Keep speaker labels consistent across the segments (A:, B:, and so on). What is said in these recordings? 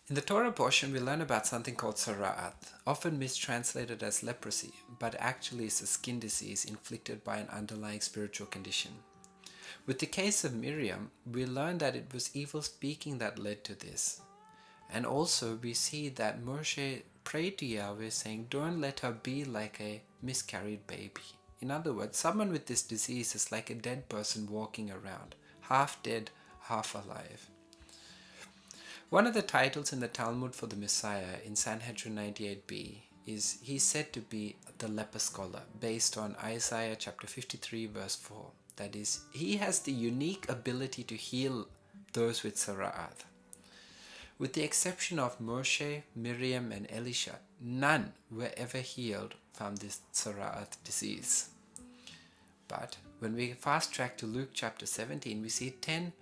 A: In the Torah portion, we learn about something called sara'at, often mistranslated as leprosy, but actually is a skin disease inflicted by an underlying spiritual condition. With the case of Miriam, we learn that it was evil speaking that led to this. And also we see that Moshe prayed to Yahweh saying, "Don't let her be like a miscarried baby." In other words, someone with this disease is like a dead person walking around, half dead, half alive. One of the titles in the Talmud for the Messiah in Sanhedrin 98b is he's said to be the leper scholar, based on Isaiah chapter 53 verse 4. That is, he has the unique ability to heal those with sara'at. With the exception of Moshe, Miriam and Elisha, none were ever healed from this sara'at disease. But when we fast track to Luke chapter 17, we see 10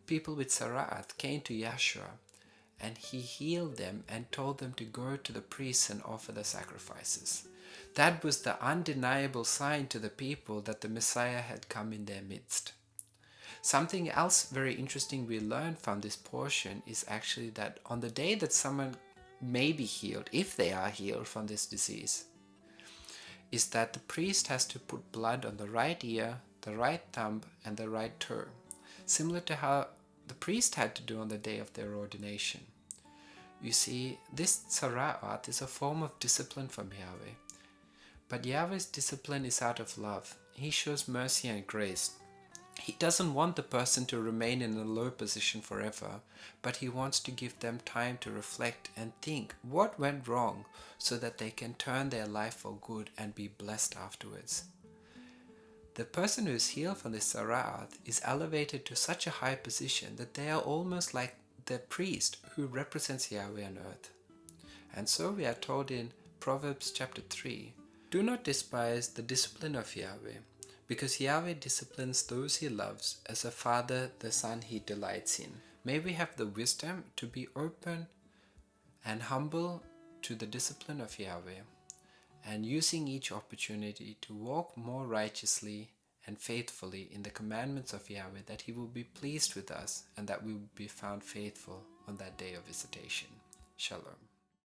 A: people with sara'at came to Yeshua, and he healed them and told them to go to the priests and offer the sacrifices. That was the undeniable sign to the people that the Messiah had come in their midst. Something else very interesting we learn from this portion is actually that on the day that someone may be healed, if they are healed from this disease, is that the priest has to put blood on the right ear, the right thumb, and the right toe, similar to how the priest had to do on the day of their ordination. You see, this sara'at is a form of discipline from Yahweh. But Yahweh's discipline is out of love. He shows mercy and grace. He doesn't want the person to remain in a low position forever, but he wants to give them time to reflect and think what went wrong so that they can turn their life for good and be blessed afterwards. The person who is healed from this sara'at is elevated to such a high position that they are almost like the priest who represents Yahweh on earth. And so we are told in Proverbs chapter 3, "Do not despise the discipline of Yahweh, because Yahweh disciplines those he loves as a father the son he delights in." May we have the wisdom to be open and humble to the discipline of Yahweh, and using each opportunity to walk more righteously and faithfully in the commandments of Yahweh, that he will be pleased with us and that we will be found faithful on that day of visitation. Shalom.